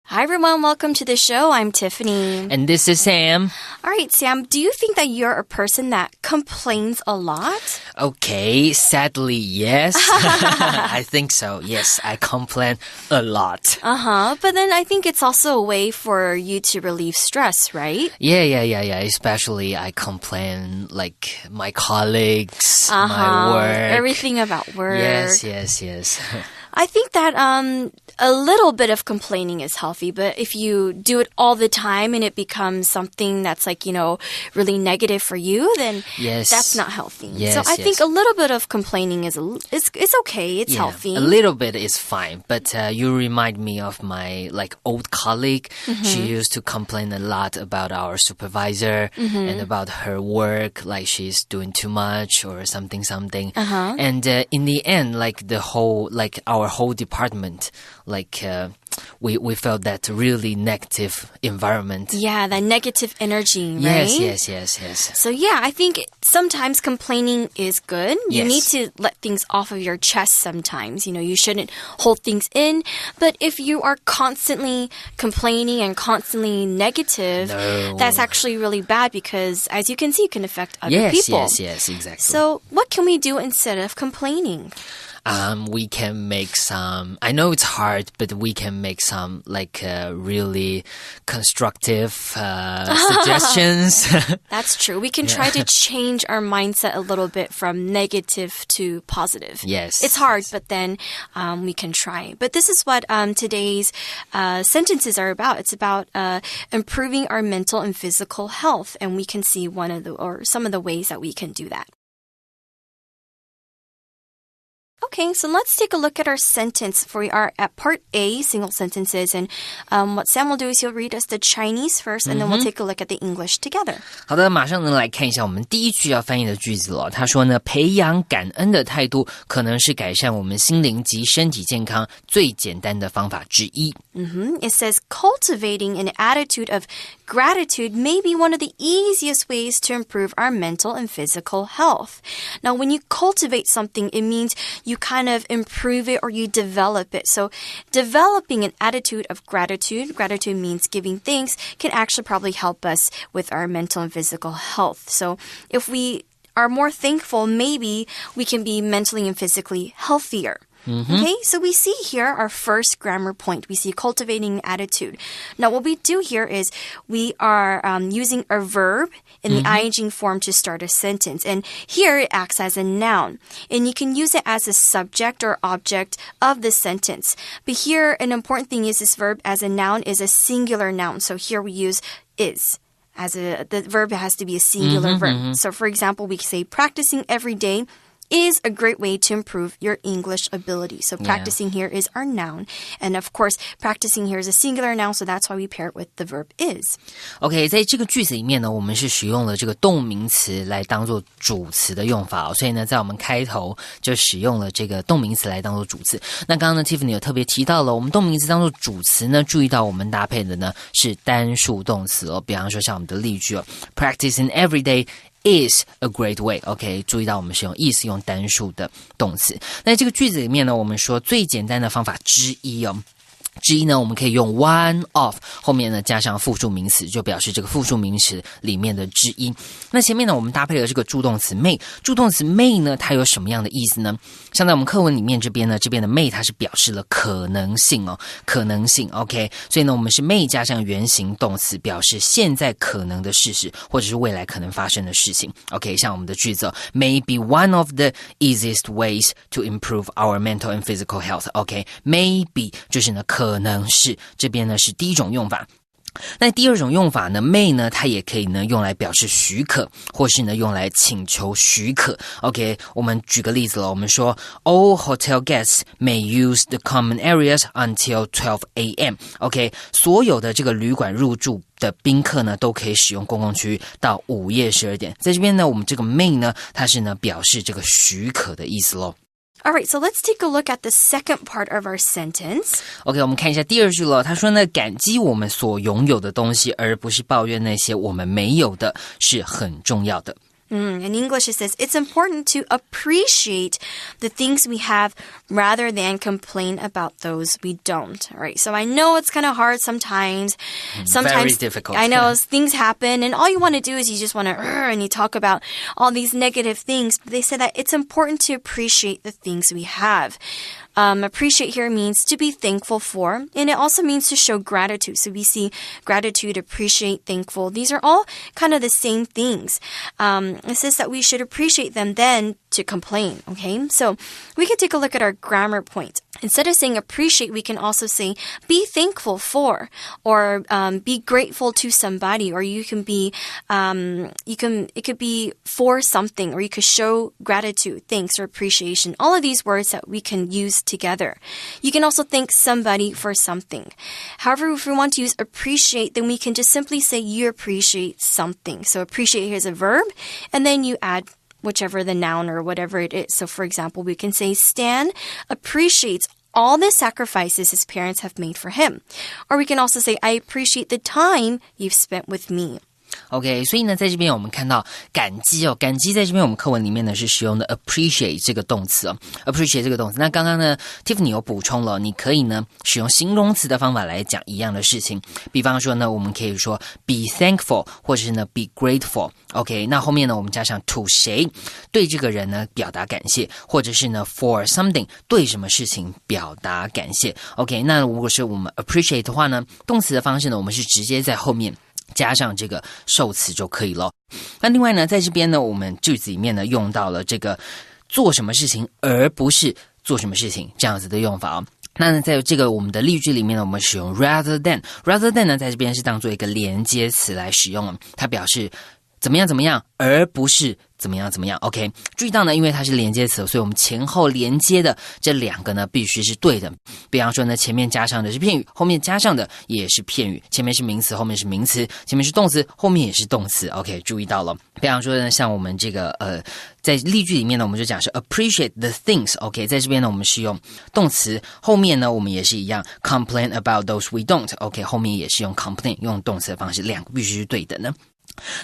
Hi everyone, welcome to the show. I'm Tiffany. And this is Sam. All right, Sam, do you think that you're a person that complains a lot? Okay, sadly, yes. I think so. Yes, I complain a lot. But then I think it's also a way for you to relieve stress, right? Yeah. Especially I complain like my colleagues, my work. Everything about work. Yes. I think that a little bit of complaining is healthy, but if you do it all the time and it becomes something that's really negative for you, then that's not healthy. So I think a little bit of complaining is okay. It's healthy. A little bit is fine, but you remind me of my old colleague. She used to complain a lot about our supervisor and about her work, like she's doing too much or something. And in the end, our whole department, we felt that really negative environment. Yeah, that negative energy, right? Yes. So yeah, I think sometimes complaining is good. You need to let things off of your chest sometimes. You shouldn't hold things in. But if you are constantly complaining and constantly negative, that's actually really bad because, as you can see, it can affect other people. Yes, exactly. So what can we do instead of complaining? We can make some, I know it's hard, but we can make some really constructive suggestions. That's true. We can try to change our mindset a little bit from negative to positive. Yes. It's hard, but then we can try. But this is what today's sentences are about. It's about improving our mental and physical health, and we can see some of the ways that we can do that. Okay, so let's take a look at our sentence. We are at part A, single sentences. And what Sam will do is he'll read us the Chinese first, and then we'll take a look at the English together. 好的，马上呢来看一下我们第一句要翻译的句子了。他说呢，培养感恩的态度可能是改善我们心灵及身体健康最简单的方法之一。It says cultivating an attitude of gratitude may be one of the easiest ways to improve our mental and physical health. Now, when you cultivate something, it means you kind of improve it or you develop it. So developing an attitude of gratitude means giving thanks, can actually probably help us with our mental and physical health. So if we are more thankful, maybe we can be mentally and physically healthier. Okay, so we see here our first grammar point. We see cultivating attitude. Now, what we do here is we are using a verb in the ing form to start a sentence. And here it acts as a noun. And you can use it as a subject or object of the sentence. But here, an important thing is this verb as a noun is a singular noun. So here we use is. The verb has to be a singular verb. So, for example, we say practicing every day is a great way to improve your English ability. So practicing here is our noun. And of course, practicing here is a singular noun, so that's why we pair it with the verb is. OK, 在这个句子里面呢，我们是使用了这个动名词来当做主词的用法所以呢，在我们开头就使用了这个动名词来当做主词。那刚刚呢 Tiffany 有特别提到了，我们动名词当做主词呢，注意到我们搭配的呢是单数动词比方说像我们的例句practicing every day is a great way. OK, 注意到我们是用 is 用单数的动词。那这个句子里面呢，我们说最简单的方法之一之一呢，我们可以用 one of 后面呢加上复数名词，就表示这个复数名词里面的之一。那前面呢，我们搭配了这个助动词 may， 助动词 may 呢，它有什么样的意思呢？像在我们课文里面这边的 may 它是表示了可能性可能性 OK， 所以呢，我们是 may 加上原形动词，表示现在可能的事实或者是未来可能发生的事情 OK， 像我们的句子may be one of the easiest ways to improve our mental and physical health OK， maybe 就是呢可能是，这边呢是第一种用法。那第二种用法呢 may 呢它也可以呢用来表示许可，或是呢用来请求许可 OK， 我们举个例子了，我们说 All hotel guests may use the common areas until 12 a.m. OK， 所有的这个旅馆入住的宾客呢都可以使用公共区域到午夜12点。在这边呢我们这个 may 呢它是呢表示这个许可的意思咯。All right, so let's take a look at the second part of our sentence. OK, 我们看一下第二句了。他说呢，感激我们所拥有的东西，而不是抱怨那些我们没有的，是很重要的。In English, it says, it's important to appreciate the things we have rather than complain about those we don't. All right, so I know it's kind of hard sometimes. Very difficult. I know things happen, and all you want to do is you just want to, and you talk about all these negative things. But they say that it's important to appreciate the things we have. Appreciate here means to be thankful for, and it also means to show gratitude. So we see gratitude, appreciate, thankful. These are all kind of the same things. It says that we should appreciate them then to complain, okay? So we can take a look at our grammar point. Instead of saying appreciate, we can also say be thankful for, or be grateful to somebody, or you can be, it could be for something, or you could show gratitude, thanks, or appreciation. All of these words that we can use together. You can also thank somebody for something. However, if we want to use appreciate, then we can just simply say you appreciate something. So appreciate here is a verb, and then you add whichever the noun or whatever it is. So for example, we can say Stan appreciates all the sacrifices his parents have made for him. Or we can also say I appreciate the time you've spent with me. OK， 所以呢，在这边我们看到感激哦，感激在这边我们课文里面呢是使用的 appreciate 这个动词哦 ，appreciate 这个动词。那刚刚呢 ，Tiffany 有补充了，你可以呢使用形容词的方法来讲一样的事情，比方说呢，我们可以说 be thankful， 或者是呢 be grateful。OK， 那后面呢我们加上 to 谁，对这个人呢表达感谢，或者是呢 for something， 对什么事情表达感谢。OK， 那如果是我们 appreciate 的话呢，动词的方式呢，我们是直接在后面加上这个受词就可以了。那另外呢，在这边呢，我们句子里面呢用到了这个做什么事情，而不是做什么事情这样子的用法哦。那呢，在这个我们的例句里面呢，我们使用 rather than 呢，在这边是当做一个连接词来使用了，它表示怎么样怎么样，而不是怎么样怎么样 OK， 注意到呢，因为它是连接词，所以我们前后连接的这两个呢必须是对的。比方说呢，前面加上的是片语，后面加上的也是片语，前面是名词，后面是名词，前面是动词，后面也是动词 OK， 注意到了。比方说呢，像我们这个在例句里面呢，我们就讲是 appreciate the things OK， 在这边呢我们是用动词，后面呢我们也是一样 complain about those we don't OK， 后面也是用 complain 用动词的方式，两个必须是对的呢。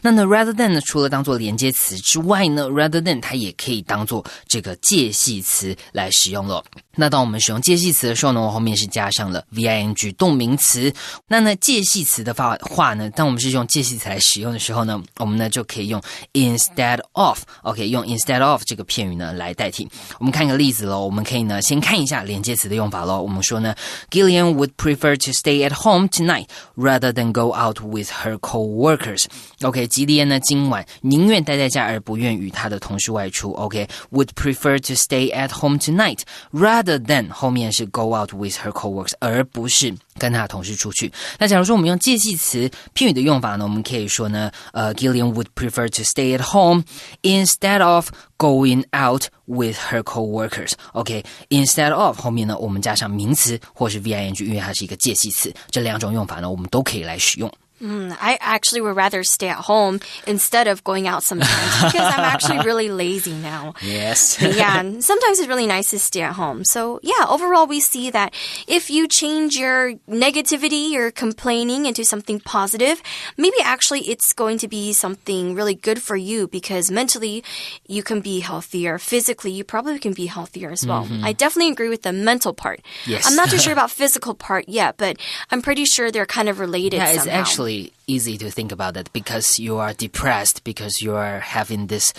那呢 rather than 呢，除了当做连接词之外呢 rather than 它也可以当做这个介系词来使用了。那当我们使用介系词的时候呢，我后面是加上了 VING 动名词。那呢介系词的话呢，当我们是用介系词来使用的时候呢，我们呢就可以用 instead of OK， 用 instead of 这个片语呢来代替。我们看个例子咯，我们可以呢先看一下连接词的用法咯。我们说呢 Gillian would prefer to stay at home tonight rather than go out with her co-workers OK， 吉利安呢今晚宁愿待在家而不愿与他的同事外出 OK， would prefer to stay at home tonight rather than 后面是 go out with her co-workers 而不是跟他的同事出去。那假如说我们用介系词片语的用法呢，我们可以说呢Gillian would prefer to stay at home instead of going out with her co-workers OK， instead of 后面呢我们加上名词或是 VING， 因为它是一个介系词，这两种用法呢我们都可以来使用。I actually would rather stay at home instead of going out sometimes because I'm actually really lazy now. Yes. But yeah, sometimes it's really nice to stay at home. So yeah, overall we see that if you change your negativity, your complaining into something positive, maybe actually it's going to be something really good for you because mentally you can be healthier. Physically, you probably can be healthier as well. I definitely agree with the mental part. Yes. I'm not too sure about physical part yet, but I'm pretty sure they're kind of related somehow. It's actually easy to think about that because you are depressed, because you are having this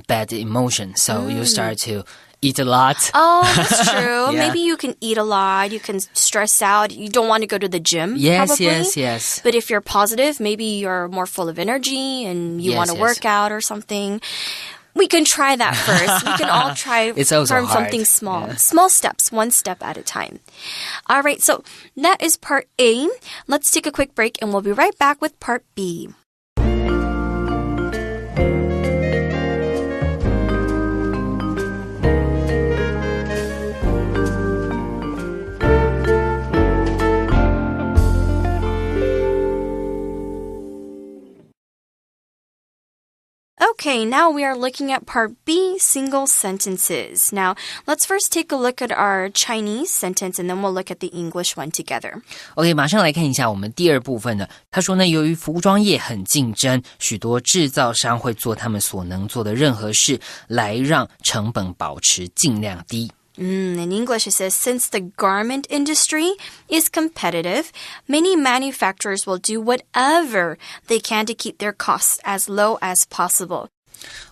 bad emotion. So you start to eat a lot. Oh, that's true. Yeah. Maybe you can eat a lot. You can stress out. You don't want to go to the gym. Yes, probably. yes. But if you're positive, maybe you're more full of energy and you want to work out or something. We can try that first. We can all try it's also from hard. something small. Yeah. Small steps, one step at a time. All right, so that is part A. Let's take a quick break and we'll be right back with part B. Okay, now we are looking at part B, single sentences. Now, let's first take a look at our Chinese sentence, and then we'll look at the English one together. OK, 马上来看一下我们第二部分的。他说呢，由于服装业很竞争，许多制造商会做他们所能做的任何事，来让成本保持尽量低。In English, it says, since the garment industry is competitive, many manufacturers will do whatever they can to keep their costs as low as possible.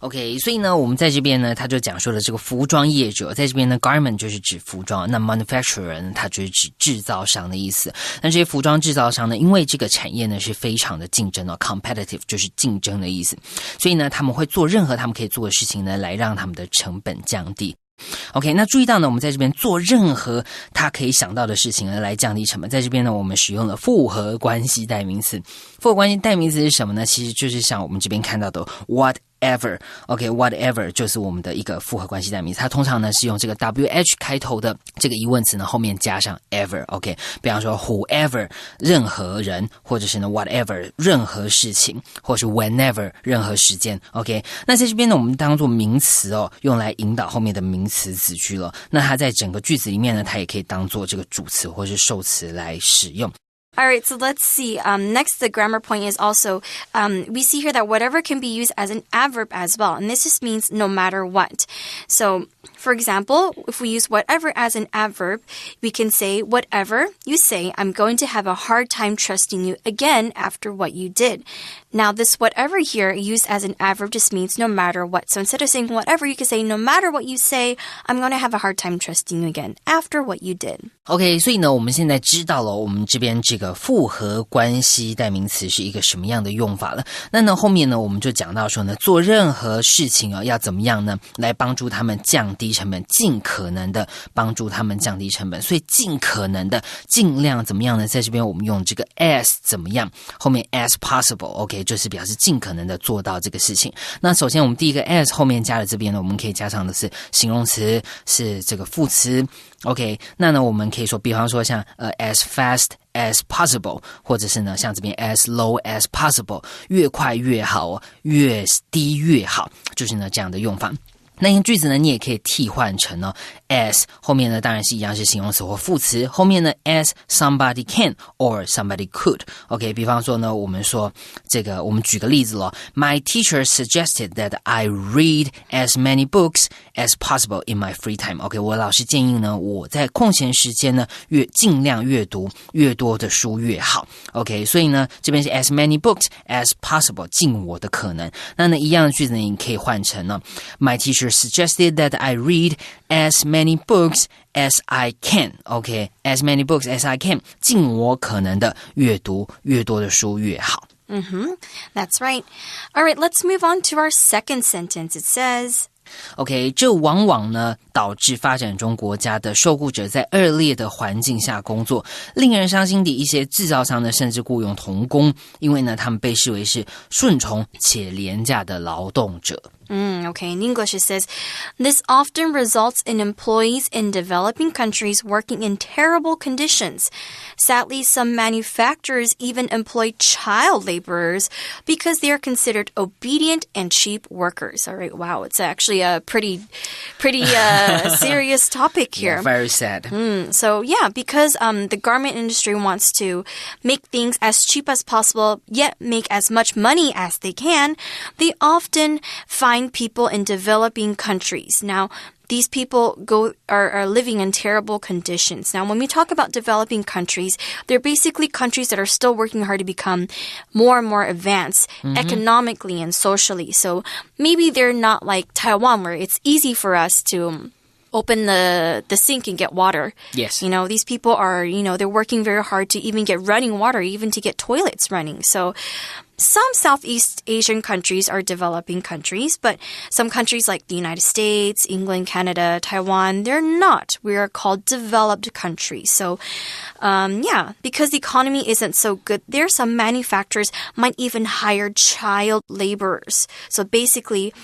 OK, 所以呢，我们在这边呢，他就讲说了这个服装业者，在这边呢 ，garment 就是指服装，那 manufacturer 呢，它就是指制造商的意思。那这些服装制造商呢，因为这个产业呢是非常的竞争哦 ，competitive 就是竞争的意思，所以呢，他们会做任何他们可以做的事情呢，来让他们的成本降低。OK, 那注意到呢，我们在这边做任何他可以想到的事情呢，来降低成本。在这边呢，我们使用了复合关系代名词。复合关系代名词是什么呢？其实就是像我们这边看到的 whatever。OK, whatever 就是我们的一个复合关系代名词。它通常呢是用这个 WH 开头的这个疑问词呢，后面加上 ever。OK, 比方说 whoever 任何人，或者是呢 whatever 任何事情，或是 whenever 任何时间。OK, 那在这边呢，我们当做名词哦，用来引导后面的名词子句了。那它在整个句子里面呢，它也可以当做这个主词或是受词来使用。All right, so let's see. Next, the grammar point is also, we see here that whatever can be used as an adverb as well. And this just means no matter what. So, for example, if we use whatever as an adverb, we can say, whatever you say, I'm going to have a hard time trusting you again after what you did. Now, this whatever here used as an adverb just means no matter what. So instead of saying whatever, you can say, no matter what you say, I'm going to have a hard time trusting you again after what you did. OK, 所以呢，我们现在知道了我们这边这个复合关系代名词是一个什么样的用法了。那呢，后面呢，我们就讲到说呢，做任何事情要怎么样呢，来帮助他们降低成本，尽可能的帮助他们降低成本。所以尽可能的，尽量怎么样呢？在这边我们用这个 as 怎么样，后面 as possible，OK， 就是表示尽可能的做到这个事情。那首先我们第一个 as 后面加的这边呢，我们可以加上的是形容词，是这个副词。OK, 那呢，我们可以说，比方说像as fast as possible， 或者是呢，像这边 as low as possible， 越快越好，越低越好，就是呢这样的用法。那一个句子呢，你也可以替换成呢 as 后面呢当然是一样是形容词或副词，后面呢 as somebody can or somebody could。 OK, 比方说呢，我们说这个，我们举个例子咯， My teacher suggested that I read as many books as possible in my free time。 OK, 我老师建议呢，我在空闲时间呢尽量阅读越多的书越好。 OK, 所以呢这边是 as many books as possible， 尽我的可能。那呢一样的句子呢，你可以换成呢 My teacher suggested that I read as many books as I can. Okay, as many books as I can. 尽我可能的阅读越多的书越好。That's right. All right, let's move on to our second sentence. It says... OK, 这往往呢导致发展中国家的受雇者在恶劣的环境下工作。令人伤心的一些制造商呢，甚至雇佣童工，因为呢他们被视为是顺从且廉价的劳动者。Okay, in English it says, this often results in employees in developing countries working in terrible conditions. Sadly, some manufacturers even employ child laborers because they are considered obedient and cheap workers. All right, wow, it's actually a pretty serious topic here. Yeah, very sad. So yeah, because the garment industry wants to make things as cheap as possible, yet make as much money as they can, they often find people in developing countries. Now, these people are living in terrible conditions. Now, when we talk about developing countries, they're basically countries that are still working hard to become more and more advanced economically and socially. So maybe they're not like Taiwan, where it's easy for us to open the sink and get water. Yes. You know, these people are, they're working very hard to even get running water, even to get toilets running. So some Southeast Asian countries are developing countries, but some countries like the United States, England, Canada, Taiwan, they're not. We are called developed countries. So, because the economy isn't so good there, some manufacturers might even hire child laborers. So basically,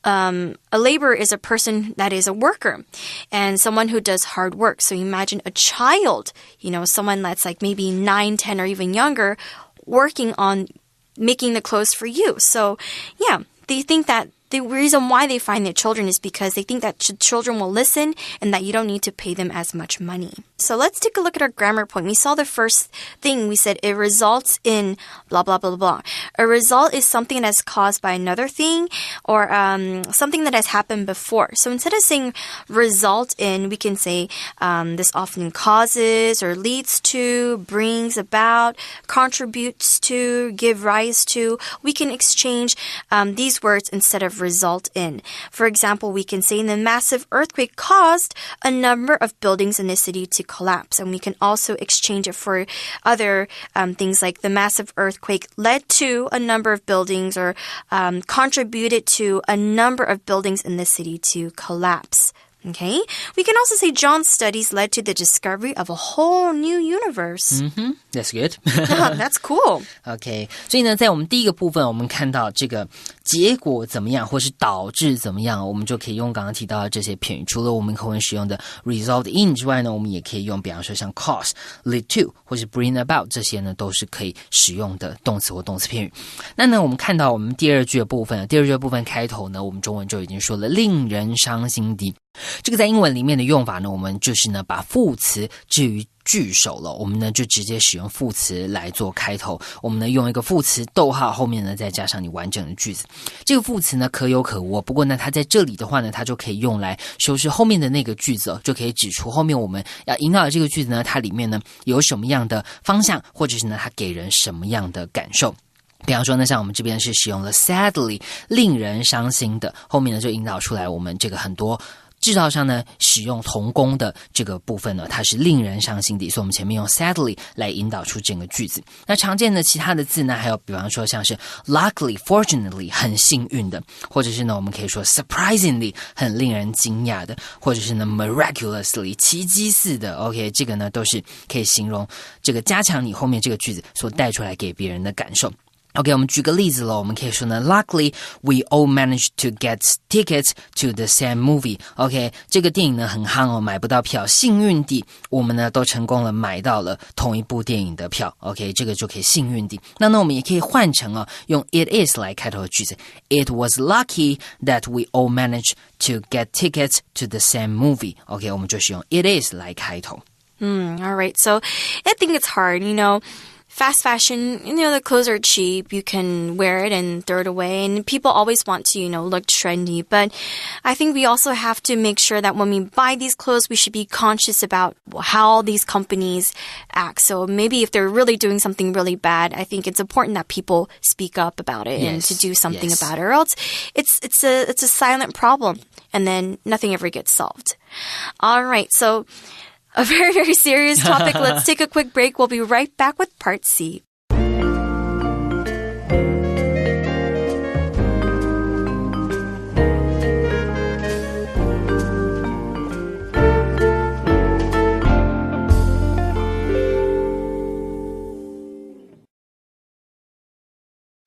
a laborer is a person that is a worker and someone who does hard work. So imagine a child, someone that's like maybe 9, 10, or even younger, working on making the clothes for you. So, yeah, they think that the reason why they find their children is because they think that children will listen and that you don't need to pay them as much money. So let's take a look at our grammar point. We saw the first thing. We said it results in blah, blah, blah, blah. A result is something that's caused by another thing or something that has happened before. So instead of saying result in, we can say this often causes or leads to, brings about, contributes to, give rise to. We can exchange these words instead of result in. For example, we can say the massive earthquake caused a number of buildings in the city to collapse. And we can also exchange it for other things like the massive earthquake led to a number of buildings or contributed to a number of buildings in the city to collapse. Okay? We can also say John's studies led to the discovery of a whole new universe. That's good. That's cool. OK, 所以呢，在我们第一个部分，我们看到这个结果怎么样，或是导致怎么样，我们就可以用刚刚提到的这些片语。除了我们口文使用的 result in 之外呢，我们也可以用，比方说像 cause, lead to 或是 bring about 这些呢，都是可以使用的动词或动词片语。那呢，我们看到我们第二句的部分，第二句的部分开头呢，我们中文就已经说了令人伤心的。这个在英文里面的用法呢，我们就是呢把副词置于句首了，我们呢就直接使用副词来做开头，我们呢用一个副词逗号后面呢再加上你完整的句子。这个副词呢可有可无，不过呢它在这里的话呢，它就可以用来修饰后面的那个句子，就可以指出后面我们要引导的这个句子呢，它里面呢有什么样的方向，或者是呢它给人什么样的感受。比方说呢，像我们这边是使用了 sadly 令人伤心的，后面呢就引导出来我们这个很多制造商呢使用同工的这个部分呢，它是令人伤心的，所以我们前面用 sadly 来引导出整个句子。那常见的其他的字呢，还有比方说像是 luckily, fortunately 很幸运的，或者是呢我们可以说 surprisingly 很令人惊讶的，或者是呢 miraculously 奇迹似的。 OK， 这个呢都是可以形容这个加强你后面这个句子所带出来给别人的感受。OK， 我们举个例子咯，我们可以说呢 Luckily, we all managed to get tickets to the same movie. OK， 这个电影呢很夯哦，买不到票，幸运地我们呢都成功了买到了同一部电影的票。OK， 这个就可以幸运地。那我们也可以换成用 it is 来开头的句子， It was lucky that we all managed to get tickets to the same movie. OK， 我们就是用 it is 来开头。All right, so I think it's hard, Fast fashion, the clothes are cheap. You can wear it and throw it away. And people always want to, look trendy. But I think we also have to make sure that when we buy these clothes, we should be conscious about how these companies act. So maybe if they're really doing something really bad, I think it's important that people speak up about it and to do something about it. Or else it's a silent problem. And then nothing ever gets solved. All right, so a very, very serious topic. Let's take a quick break. We'll be right back with Part C.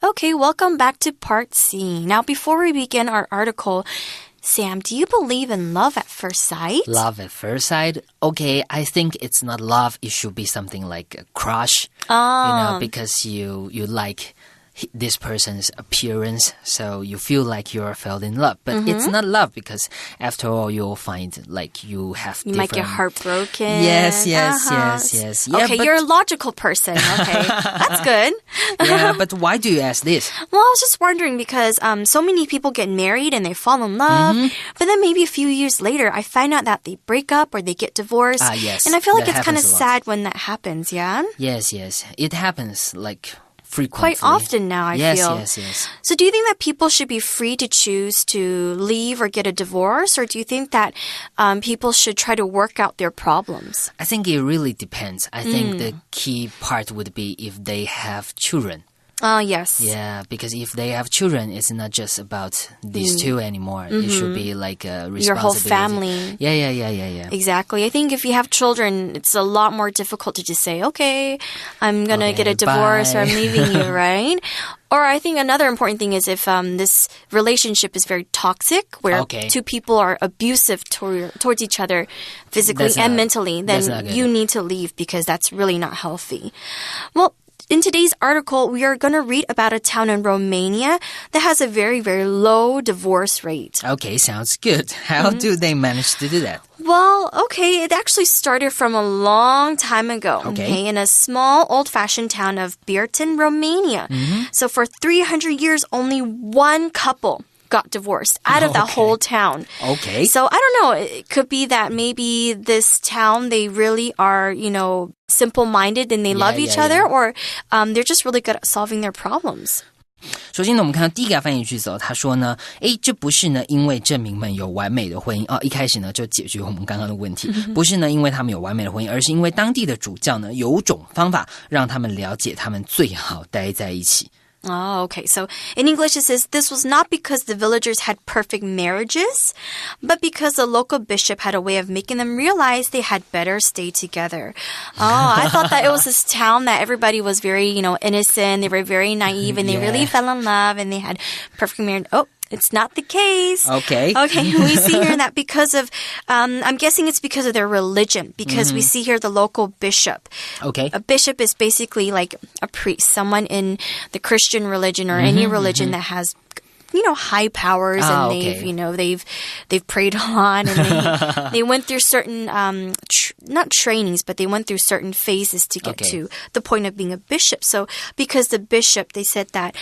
Okay, welcome back to Part C. Now, before we begin our article, Sam, do you believe in love at first sight? Love at first sight? Okay, I think it's not love. It should be something like a crush. Because you like this person's appearance, so you feel like you fell in love. But it's not love because after all, you'll find like you have You might get heartbroken. Yes. Yeah, okay, you're a logical person. Okay, that's good. Yeah, but why do you ask this? Well, I was just wondering because so many people get married and they fall in love, but then maybe a few years later, I find out that they break up or they get divorced. Yes. And I feel like it's kind of sad when that happens, yeah? Yes. It happens like frequently. Quite often now, I feel. Yes. So do you think that people should be free to choose to leave or get a divorce? Or do you think that people should try to work out their problems? I think it really depends. I think the key part would be if they have children. Yes. Yeah, because if they have children, it's not just about these two anymore. It should be like a responsibility. Your whole family. Yeah. Exactly. I think if you have children, it's a lot more difficult to just say, okay, I'm going to get a divorce or I'm leaving you, right? Or I think another important thing is if this relationship is very toxic, where two people are abusive towards each other physically and mentally, then you need to leave because that's really not healthy. Well, in today's article, we are going to read about a town in Romania that has a very, very low divorce rate. Okay, sounds good. How do they manage to do that? Well, okay, it actually started from a long time ago, okay in a small, old-fashioned town of Birtin, Romania. So for 300 years, only one couple got divorced out of that whole town. Okay. So I don't know. It could be that maybe this town, they really are, simple-minded and they love each other, or they're just really good at solving their problems. 首先呢，我们看到第一个翻译句子哦，他说呢，这不是呢因为证明们有完美的婚姻哦，一开始呢就解决我们刚刚的问题，不是呢因为他们有完美的婚姻，而是因为当地的主教呢有种方法让他们了解他们最好待在一起。Oh, okay. So in English, it says this was not because the villagers had perfect marriages, but because the local bishop had a way of making them realize they had better stay together. Oh, I thought that it was this town that everybody was very, innocent. They were very naive and they really fell in love and they had perfect marriage. Oh, it's not the case. Okay. We see here that because of, I'm guessing it's because of their religion, because we see here the local bishop. Okay. A bishop is basically like a priest, someone in the Christian religion or any religion that has high powers and they've prayed a lot and they went through certain not trainings, but they went through certain phases to get to the point of being a bishop. So because the bishop, they said that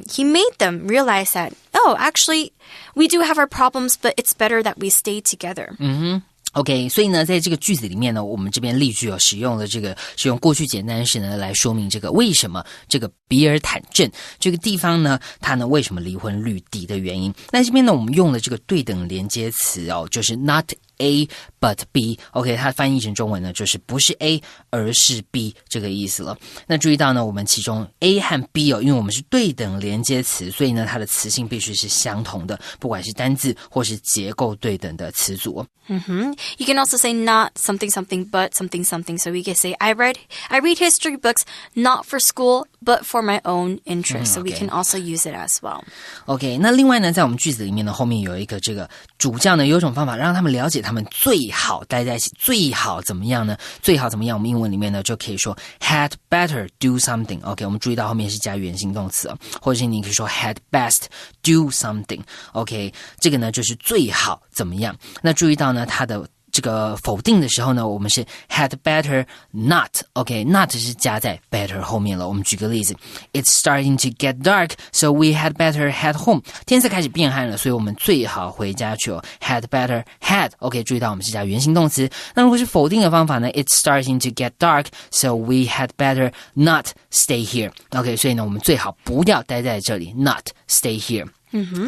he made them realize that, actually we do have our problems, but it's better that we stay together. OK， 所以呢，在这个句子里面呢，我们这边例句使用了使用过去简单式呢来说明这个为什么这个比尔坦镇这个地方呢，它呢为什么离婚率低的原因。那这边呢，我们用了这个对等连接词哦，就是 not A but B。OK， 它翻译成中文呢，就是不是 A 而是 B 这个意思了。那注意到呢，我们其中 A 和 B 哦，因为我们是对等连接词，所以呢，它的词性必须是相同的，不管是单字或是结构对等的词组。You can also say not something something but something something. So we can say I read history books not for school but for my own interest. So we can also use it as well. OK， 那另外呢，在我们句子里面呢，后面有一个这个主教呢，有一种方法让他们了解他们最好待在一起，最好怎么样呢？最好怎么样？我们英文里面呢就可以说 had better do something。OK， 我们注意到后面是加原形动词哦，或者是你可以说 had best do something。OK， 这个呢就是最好怎么样？那注意到呢，它的这个否定的时候呢，我们是 had better not。OK， not 是加在 better 后面了。我们举个例子 ，It's starting to get dark, so we had better head home。天色开始变暗了，所以我们最好回家去哦。Had better had。OK， 注意到我们是加原形动词。那如果是否定的方法呢 ，It's starting to get dark, so we had better not stay here。OK， 所以呢，我们最好不要待在这里 ，not stay here。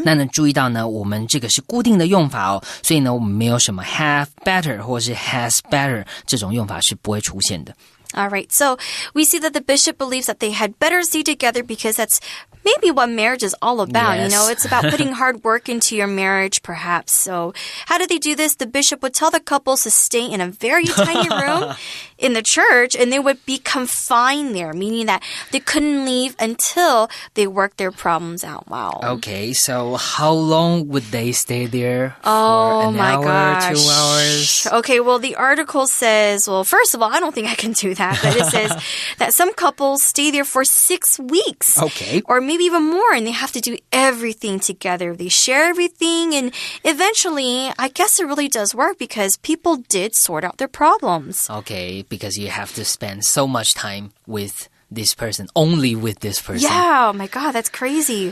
那呢，注意到呢，我们这个是固定的用法哦，所以呢，我们没有什么 have better 或是 has better 这种用法是不会出现的。All right, so we see that the bishop believes that they had better stay together because that's maybe what marriage is all about. Yes. It's about putting hard work into your marriage, perhaps. So how did they do this? The bishop would tell the couples to stay in a very tiny room in the church, and they would be confined there, meaning that they couldn't leave until they worked their problems out. Wow. Okay, so how long would they stay there? For an hour, gosh. 2 hours? Okay, well, the article says, well, first of all, I don't think I can do that, but it says that some couples stay there for 6 weeks. Okay. Or maybe even more, and they have to do everything together. They share everything, and eventually, I guess it really does work because people did sort out their problems. Okay, because you have to spend so much time with this person, only with this person. Yeah, oh my God, that's crazy.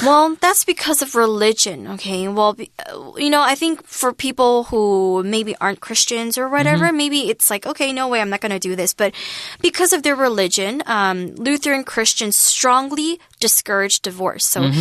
Well, that's because of religion, okay? Well, I think for people who maybe aren't Christians or whatever, maybe it's like, okay, no way, I'm not going to do this. But because of their religion, Lutheran Christians strongly discourage divorce. So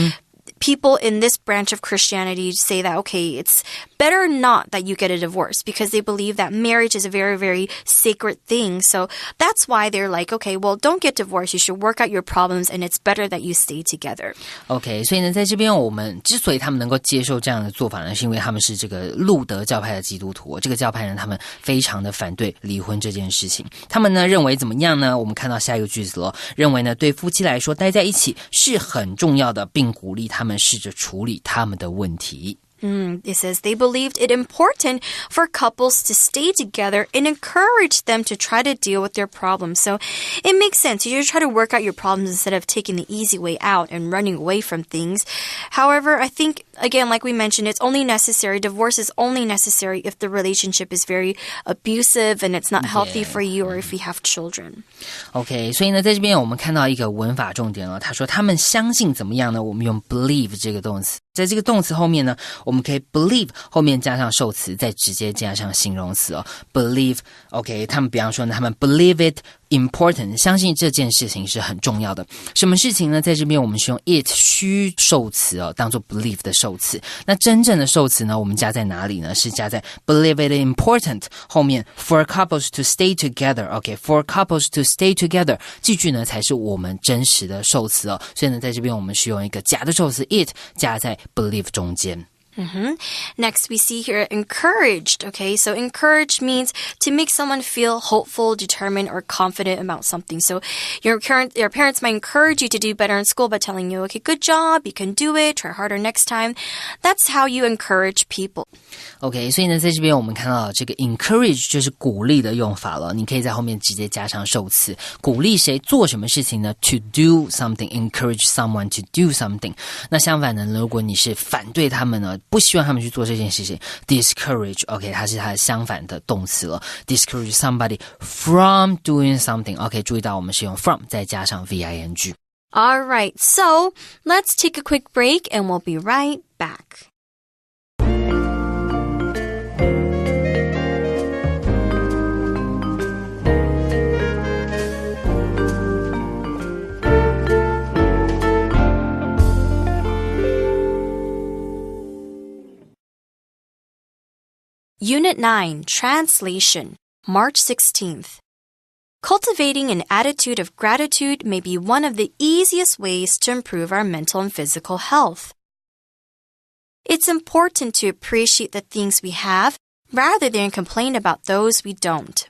people in this branch of Christianity say that, okay, it's better not that you get a divorce because they believe that marriage is a very, very sacred thing. So that's why they're like, okay, well, don't get divorced. You should work out your problems, and it's better that you stay together. OK， 所以呢，在这边我们之所以他们能够接受这样的做法呢，是因为他们是这个路德教派的基督徒。这个教派呢，他们非常的反对离婚这件事情。他们呢认为怎么样呢？我们看到下一个句子了，认为呢对夫妻来说待在一起是很重要的，并鼓励他们试着处理他们的问题。It says they believed it important for couples to stay together and encourage them to try to deal with their problems. So it makes sense. You try to work out your problems instead of taking the easy way out and running away from things. However, I think, again, like we mentioned, it's only necessary. Divorce is only necessary if the relationship is very abusive and it's not healthy for you or if you have children. OK, 所以呢，在这边我们看到一个文法重点了。他说他们相信怎么样呢？我们用 believe 这个动词。在这个动词后面呢，我们可以 believe 后面加上受词，再直接加上形容词哦。believe OK， 他们比方说呢，他们 believe it important， 相信这件事情是很重要的。什么事情呢？在这边我们是用 it 虚受词哦，当做 believe 的受词。那真正的受词呢，我们加在哪里呢？是加在 believe it important 后面 for couples to stay together OK for couples to stay together 这句呢才是我们真实的受词哦。所以呢，在这边我们是用一个假的受词 it 加在 believe 中间。Next, we see here encouraged. Okay, so encouraged means to make someone feel hopeful, determined, or confident about something. So your parents might encourage you to do better in school by telling you, okay, good job, you can do it, try harder next time. That's how you encourage people. OK， 所以呢，在这边我们看到这个 encourage 就是鼓励的用法了。你可以在后面直接加上受词，鼓励谁做什么事情呢 ？To do something, encourage someone to do something。那相反呢，如果你是反对他们呢，不希望他们去做这件事情 ，discourage OK， 它是它的相反的动词了。discourage somebody from doing something OK， 注意到我們是用 from 再加上 VING。All right, so let's take a quick break and we'll be right back. Unit 9, Translation, March 16th. Cultivating an attitude of gratitude may be one of the easiest ways to improve our mental and physical health. It's important to appreciate the things we have rather than complain about those we don't.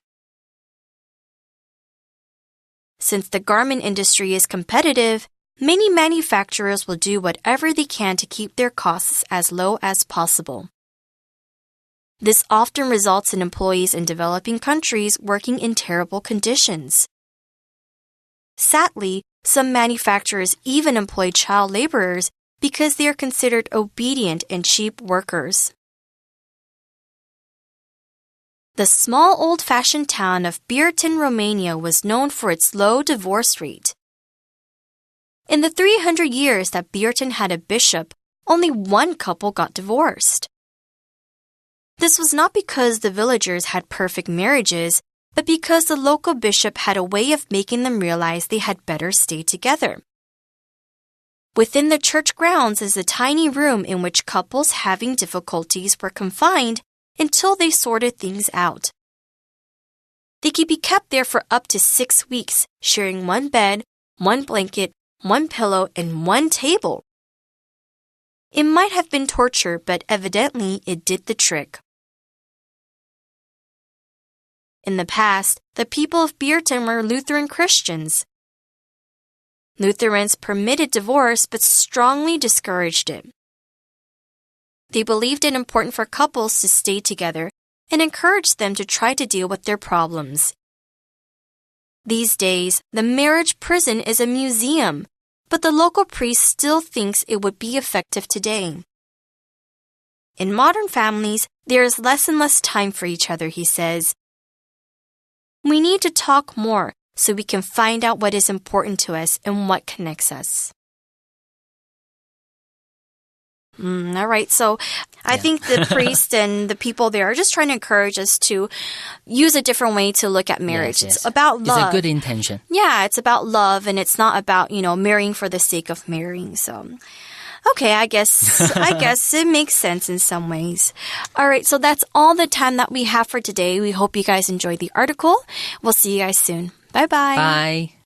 Since the garment industry is competitive, many manufacturers will do whatever they can to keep their costs as low as possible. This often results in employees in developing countries working in terrible conditions. Sadly, some manufacturers even employ child laborers because they are considered obedient and cheap workers. The small old-fashioned town of Birton, Romania was known for its low divorce rate. In the 300 years that Birton had a bishop, only one couple got divorced. This was not because the villagers had perfect marriages, but because the local bishop had a way of making them realize they had better stay together. Within the church grounds is a tiny room in which couples having difficulties were confined until they sorted things out. They could be kept there for up to 6 weeks, sharing one bed, one blanket, one pillow, and one table. It might have been torture, but evidently it did the trick. In the past, the people of Birton were Lutheran Christians. Lutherans permitted divorce but strongly discouraged it. They believed it important for couples to stay together and encouraged them to try to deal with their problems. These days, the marriage prison is a museum, but the local priest still thinks it would be effective today. In modern families, there is less and less time for each other, he says. We need to talk more so we can find out what is important to us and what connects us. All right, so I think the priest and the people there are just trying to encourage us to use a different way to look at marriage. Yes. It's about love. It's a good intention. Yeah, it's about love, and it's not about, marrying for the sake of marrying. So, okay, I guess it makes sense in some ways. All right, so that's all the time that we have for today. We hope you guys enjoyed the article. We'll see you guys soon. Bye-bye. Bye.